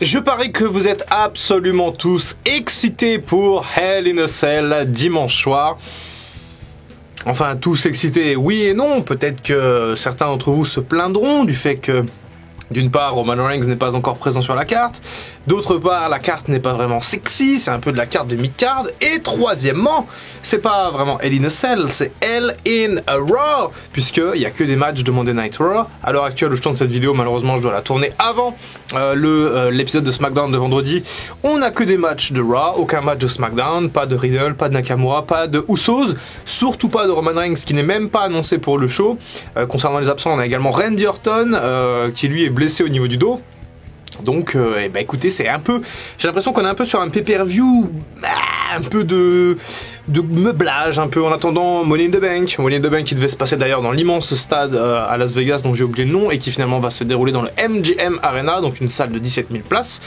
Je parie que vous êtes absolument tous excités pour Hell in a Cell dimanche soir. Enfin, tous excités, oui et non. Peut-être que certains d'entre vous se plaindront du fait que, d'une part, Roman Reigns n'est pas encore présent sur la carte. D'autre part, la carte n'est pas vraiment sexy, c'est un peu de la carte de mid-card. Et troisièmement, c'est pas vraiment Hell in a Cell, c'est Hell in a Raw, puisqu'il n'y a que des matchs de Monday Night Raw. À l'heure actuelle où je tourne cette vidéo, malheureusement, je dois la tourner avant l'épisode de SmackDown de vendredi. On n'a que des matchs de Raw, aucun match de SmackDown, pas de Riddle, pas de Nakamura, pas de Usos, surtout pas de Roman Reigns qui n'est même pas annoncé pour le show. Concernant les absents, on a également Randy Orton qui lui est blessé au niveau du dos. Donc, écoutez, c'est un peu... J'ai l'impression qu'on est un peu sur un pay-per-view, un peu de meublage, un peu en attendant Money in the Bank. Money in the Bank qui devait se passer d'ailleurs dans l'immense stade à Las Vegas dont j'ai oublié le nom et qui finalement va se dérouler dans le MGM Arena, donc une salle de 17 000 places,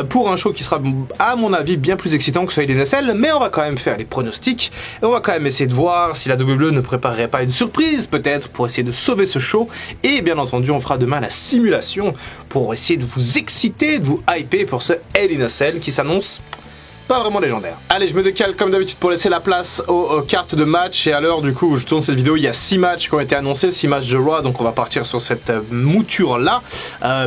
pour un show qui sera à mon avis bien plus excitant que ce Hell in a Cell, mais on va quand même faire les pronostics et on va quand même essayer de voir si la WWE ne préparerait pas une surprise peut-être pour essayer de sauver ce show, et bien entendu on fera demain la simulation pour essayer de vous exciter, de vous hyper pour ce Hell in a Cell qui s'annonce pas vraiment légendaire. Allez, je me décale comme d'habitude pour laisser la place aux cartes de match. Et à l'heure du coup où je tourne cette vidéo, il y a 6 matchs qui ont été annoncés, 6 matchs de Raw, donc on va partir sur cette mouture là,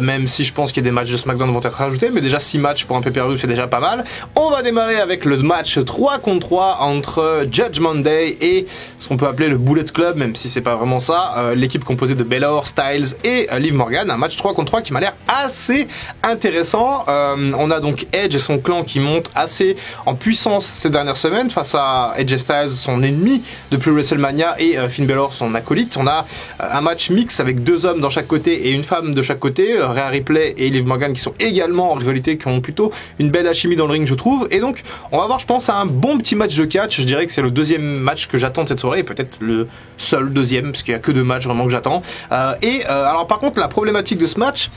même si je pense qu'il y a des matchs de SmackDown vont être ajoutés, mais déjà 6 matchs pour un pay-per-view c'est déjà pas mal. On va démarrer avec le match 3 contre 3 entre Judgment Day et ce qu'on peut appeler le Bullet Club, même si c'est pas vraiment ça, l'équipe composée de Balor, Styles et Liv Morgan, un match 3 contre 3 qui m'a l'air assez intéressant. On a donc Edge et son clan qui montent assez en puissance ces dernières semaines face à AJ Styles, son ennemi depuis WrestleMania, et Finn Balor, son acolyte. On a un match mix avec 2 hommes dans chaque côté et une femme de chaque côté, Rhea Ripley et Liv Morgan qui sont également en rivalité, qui ont plutôt une belle alchimie dans le ring je trouve. Et donc on va voir, je pense, un bon petit match de catch. Je dirais que c'est le deuxième match que j'attends de cette soirée, et peut-être le seul deuxième parce qu'il n'y a que 2 matchs vraiment que j'attends. Alors par contre la problématique de ce match,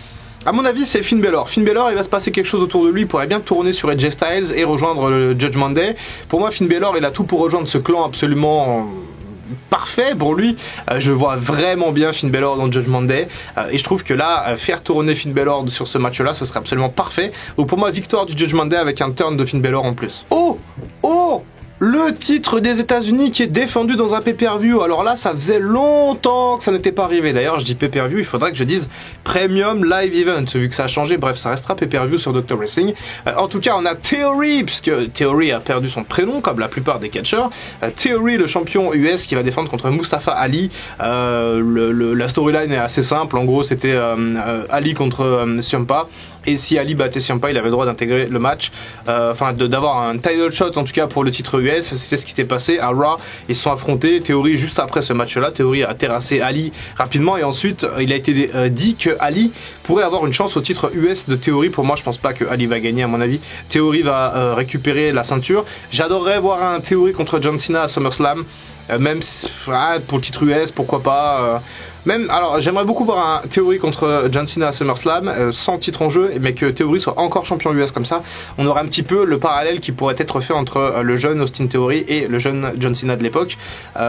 à mon avis, c'est Finn Balor. Finn Balor, il va se passer quelque chose autour de lui, il pourrait bien tourner sur AJ Styles et rejoindre le Judgment Day. Pour moi, Finn Balor, il a tout pour rejoindre ce clan absolument parfait pour lui. Je vois vraiment bien Finn Balor dans Judgment Day, et je trouve que là, faire tourner Finn Balor sur ce match-là, ce serait absolument parfait. Donc pour moi, victoire du Judgment Day avec un turn de Finn Balor en plus. Oh le titre des États-Unis qui est défendu dans un pay-per-view. Alors là, ça faisait longtemps que ça n'était pas arrivé. D'ailleurs, je dis pay-per-view, il faudrait que je dise Premium Live Event, vu que ça a changé. Bref, ça restera pay-per-view sur Dr. Wrestling. En tout cas, on a Theory, puisque Theory a perdu son prénom, comme la plupart des catcheurs. Theory, le champion US, qui va défendre contre Mustafa Ali. La storyline est assez simple. En gros, c'était Ali contre Ciampa. Et si Ali battait Ciampa, il avait le droit d'intégrer le match, d'avoir un title shot en tout cas pour le titre US. C'est ce qui s'est passé à Raw. Ils se sont affrontés. Theory, juste après ce match-là, Theory a terrassé Ali rapidement, et ensuite il a été dit que Ali pourrait avoir une chance au titre US de Theory. Pour moi, je pense pas que Ali va gagner, à mon avis. Theory va récupérer la ceinture. J'adorerais voir un Theory contre John Cena à SummerSlam. Même pour le titre US, pourquoi pas. Alors j'aimerais beaucoup voir un Theory contre John Cena à SummerSlam, sans titre en jeu, mais que Theory soit encore champion US, comme ça on aurait un petit peu le parallèle qui pourrait être fait entre le jeune Austin Theory et le jeune John Cena de l'époque.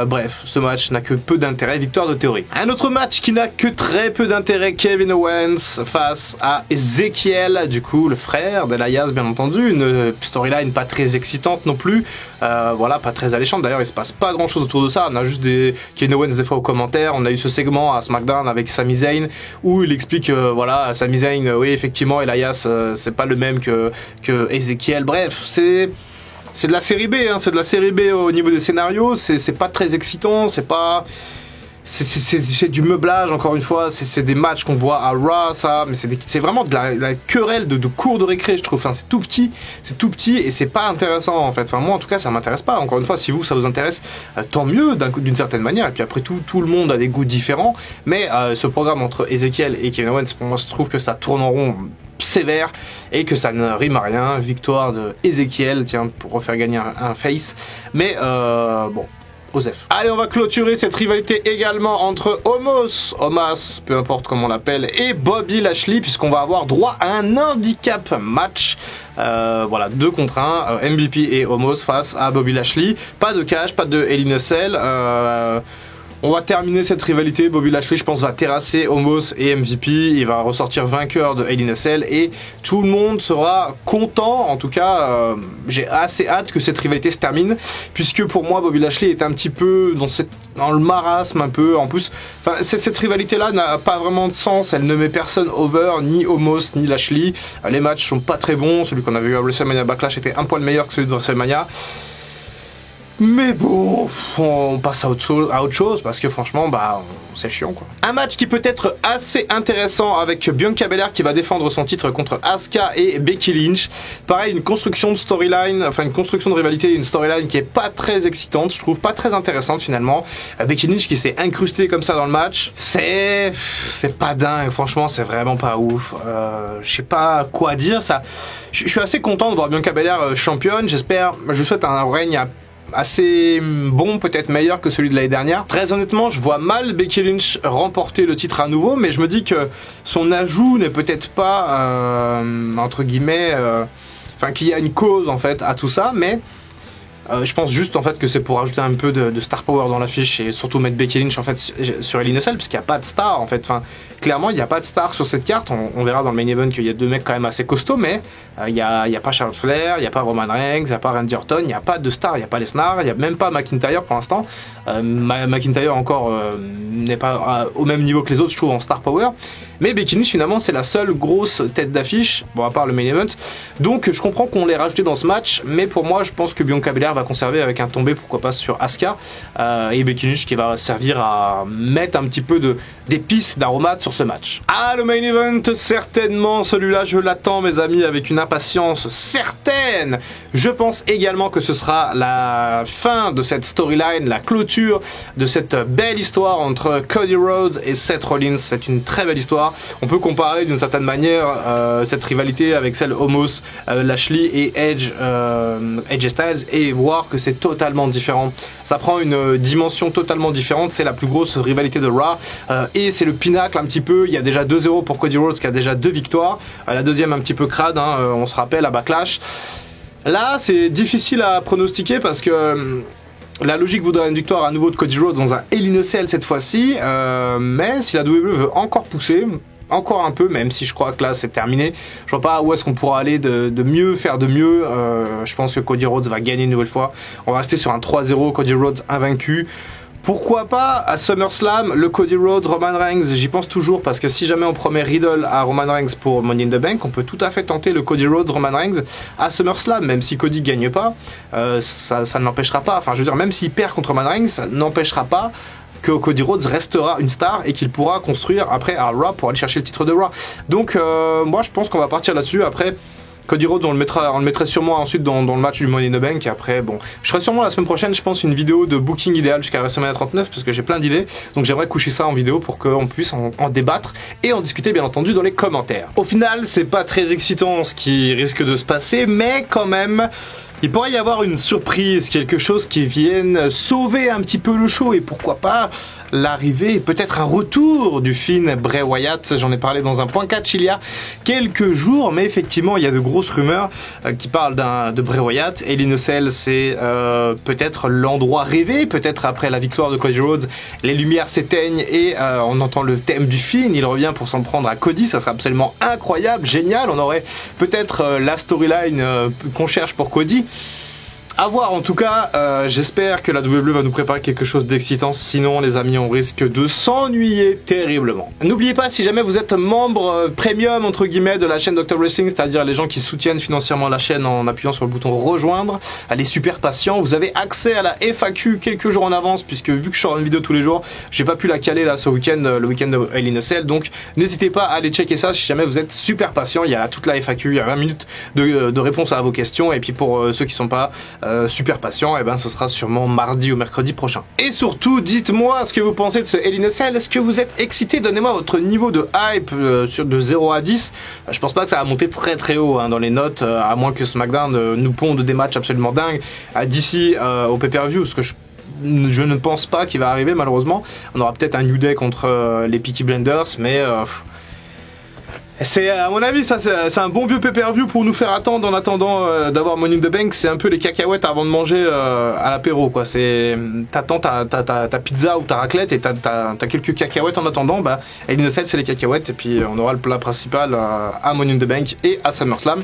Bref, ce match n'a que peu d'intérêt, victoire de Theory. Un autre match qui n'a que très peu d'intérêt, Kevin Owens face à Ezekiel, du coup le frère d'Elias, bien entendu. Une storyline pas très excitante non plus, pas très alléchante. D'ailleurs il se passe pas grand chose autour de ça, on a juste des Kevin Owens des fois aux commentaires. On a eu ce segment à SmackDown avec Sami Zayn où il explique Sami Zayn, oui effectivement Elias c'est pas le même que Ezekiel. Bref, c'est de la série B, c'est de la série B au niveau des scénarios. C'est pas très excitant, c'est du meublage, encore une fois. C'est des matchs qu'on voit à Raw, ça, mais c'est vraiment de la querelle de cours de récré, je trouve. Enfin, c'est tout petit et c'est pas intéressant en fait. Enfin, moi en tout cas, ça m'intéresse pas. Encore une fois, si vous ça vous intéresse, tant mieux d'une certaine manière. Et puis après tout le monde a des goûts différents. Mais ce programme entre Ezekiel et Kevin Owens, pour moi, je trouve que ça tourne en rond sévère et que ça ne rime à rien. Victoire de Ezekiel, tiens, pour refaire gagner un face. Mais bon. Osef. Allez, on va clôturer cette rivalité également entre Omos, peu importe comment on l'appelle, et Bobby Lashley, puisqu'on va avoir droit à un handicap match. 2 contre 1, MVP et Omos face à Bobby Lashley. Pas de cash, pas de Hell in a Cell. On va terminer cette rivalité. Bobby Lashley, je pense, va terrasser Omos et MVP. Il va ressortir vainqueur de Hell in a Cell et tout le monde sera content. En tout cas, j'ai assez hâte que cette rivalité se termine, puisque pour moi, Bobby Lashley est un petit peu dans le marasme un peu. En plus, cette rivalité-là n'a pas vraiment de sens. Elle ne met personne over, ni Omos, ni Lashley. Les matchs sont pas très bons. Celui qu'on avait eu à WrestleMania Backlash était un poil meilleur que celui de WrestleMania. Mais bon, on passe à autre chose parce que franchement, c'est chiant quoi. Un match qui peut être assez intéressant avec Bianca Belair qui va défendre son titre contre Asuka et Becky Lynch. Pareil, une construction de storyline, enfin une construction de rivalité, une storyline qui est pas très excitante, je trouve pas très intéressante finalement. Becky Lynch qui s'est incrustée comme ça dans le match, c'est pas dingue, franchement c'est vraiment pas ouf. Je sais pas quoi dire, ça. Je suis assez content de voir Bianca Belair championne, je souhaite un règne assez bon, peut-être meilleur que celui de l'année dernière. Très honnêtement, je vois mal Becky Lynch remporter le titre à nouveau, mais je me dis que son ajout n'est peut-être pas, entre guillemets, qu'il y a une cause en fait à tout ça, mais je pense juste en fait que c'est pour ajouter un peu de star power dans l'affiche et surtout mettre Becky Lynch en fait sur Hell in a Cell, parce qu'il n'y a pas de star en fait. Clairement il n'y a pas de star sur cette carte. On verra dans le main event qu'il y a deux mecs quand même assez costauds, mais il n'y a pas Charlotte Flair, il n'y a pas Roman Reigns, il n'y a pas Randy Orton, il n'y a pas de star, il n'y a pas Lesnar, il n'y a même pas McIntyre pour l'instant. McIntyre encore n'est pas au même niveau que les autres je trouve en star power, mais Becky Lynch finalement c'est la seule grosse tête d'affiche, bon à part le main event, donc je comprends qu'on l'ait rajouté dans ce match, mais pour moi je pense que Bianca Belair va conserver avec un tombé pourquoi pas sur Asuka, et Becky Lynch qui va servir à mettre un petit peu d'épices, d'aromates sur ce match. Ah, le main event, certainement celui-là je l'attends mes amis avec une impatience certaine. Je pense également que ce sera la fin de cette storyline, la clôture de cette belle histoire entre Cody Rhodes et Seth Rollins. C'est une très belle histoire. On peut comparer d'une certaine manière cette rivalité avec celle Omos, Lashley et Edge et Styles, et voir que c'est totalement différent. Ça prend une dimension totalement différente. C'est la plus grosse rivalité de Raw et c'est le pinacle un petit peu. Il y a déjà 2-0 pour Cody Rhodes qui a déjà 2 victoires. La deuxième un petit peu crade, on se rappelle à Backlash. Là c'est difficile à pronostiquer parce que la logique voudrait une victoire à nouveau de Cody Rhodes dans un Hell in a Cell cette fois-ci, mais si la WWE veut encore pousser, encore un peu, même si je crois que là c'est terminé, je vois pas où est-ce qu'on pourra aller de mieux, faire de mieux. Je pense que Cody Rhodes va gagner une nouvelle fois. On va rester sur un 3-0, Cody Rhodes invaincu. Pourquoi pas à SummerSlam, le Cody Rhodes, Roman Reigns, j'y pense toujours parce que si jamais on promet Riddle à Roman Reigns pour Money in the Bank, on peut tout à fait tenter le Cody Rhodes, Roman Reigns à SummerSlam, même si Cody gagne pas, ça ne l'empêchera pas, enfin je veux dire, même s'il perd contre Roman Reigns, ça n'empêchera pas que Cody Rhodes restera une star et qu'il pourra construire après à Raw pour aller chercher le titre de Raw. Donc moi je pense qu'on va partir là-dessus. Après Cody Rhodes on le mettrait sûrement ensuite dans le match du Money in the Bank, et après bon, je ferai sûrement la semaine prochaine je pense une vidéo de booking idéal jusqu'à WrestleMania 39 parce que j'ai plein d'idées, donc j'aimerais coucher ça en vidéo pour qu'on puisse en débattre et en discuter bien entendu dans les commentaires. Au final c'est pas très excitant ce qui risque de se passer, mais quand même il pourrait y avoir une surprise, quelque chose qui vienne sauver un petit peu le show, et pourquoi pas l'arrivée, peut-être un retour du Finn Bray Wyatt. J'en ai parlé dans un point catch il y a quelques jours, mais effectivement il y a de grosses rumeurs qui parlent de Bray Wyatt. Hell in a Cell c'est peut-être l'endroit rêvé, peut-être après la victoire de Cody Rhodes, les lumières s'éteignent et on entend le thème du Finn, il revient pour s'en prendre à Cody, ça serait absolument incroyable, génial, on aurait peut-être la storyline qu'on cherche pour Cody. A voir en tout cas, j'espère que la WWE va nous préparer quelque chose d'excitant, sinon les amis on risque de s'ennuyer terriblement. N'oubliez pas, si jamais vous êtes membre premium entre guillemets de la chaîne Dr Wrestling, c'est-à-dire les gens qui soutiennent financièrement la chaîne en appuyant sur le bouton rejoindre, les super patients, vous avez accès à la FAQ quelques jours en avance, puisque vu que je sors une vidéo tous les jours, j'ai pas pu la caler là ce week-end, le week-end de Hell in a Cell, donc n'hésitez pas à aller checker ça si jamais vous êtes super patient. Il y a toute la FAQ, il y a 20 minutes de réponse à vos questions, et puis pour ceux qui sont pas super patient, et ben ce sera sûrement mardi ou mercredi prochain. Et surtout, dites-moi ce que vous pensez de ce Hell in a Cell. Est-ce que vous êtes excité? Donnez-moi votre niveau de hype de 0 à 10. Je pense pas que ça va monter très très haut dans les notes, à moins que SmackDown nous ponde des matchs absolument dingues d'ici au pay-per-view, ce que je ne pense pas qu'il va arriver malheureusement. On aura peut-être un New Day contre les Peaky Blinders, mais C'est, à mon avis, ça c'est un bon vieux pay-per-view pour nous faire attendre en attendant d'avoir Money in the Bank. C'est un peu les cacahuètes avant de manger à l'apéro, quoi. C'est, t'attends ta pizza ou ta raclette et t'as quelques cacahuètes en attendant. Bah, Hell in a Cell, c'est les cacahuètes et puis on aura le plat principal à Money in the Bank et à SummerSlam.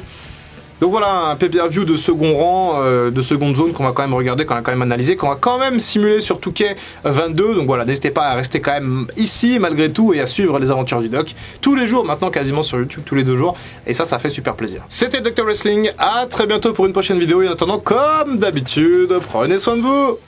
Donc voilà, un pay-per-view de second rang, de seconde zone qu'on va quand même regarder, qu'on va quand même analyser, qu'on va quand même simuler sur 2K22. Donc voilà, n'hésitez pas à rester quand même ici malgré tout et à suivre les aventures du Doc tous les jours maintenant, quasiment sur YouTube, tous les 2 jours. Et ça fait super plaisir. C'était Dr Wrestling, à très bientôt pour une prochaine vidéo et en attendant, comme d'habitude, prenez soin de vous.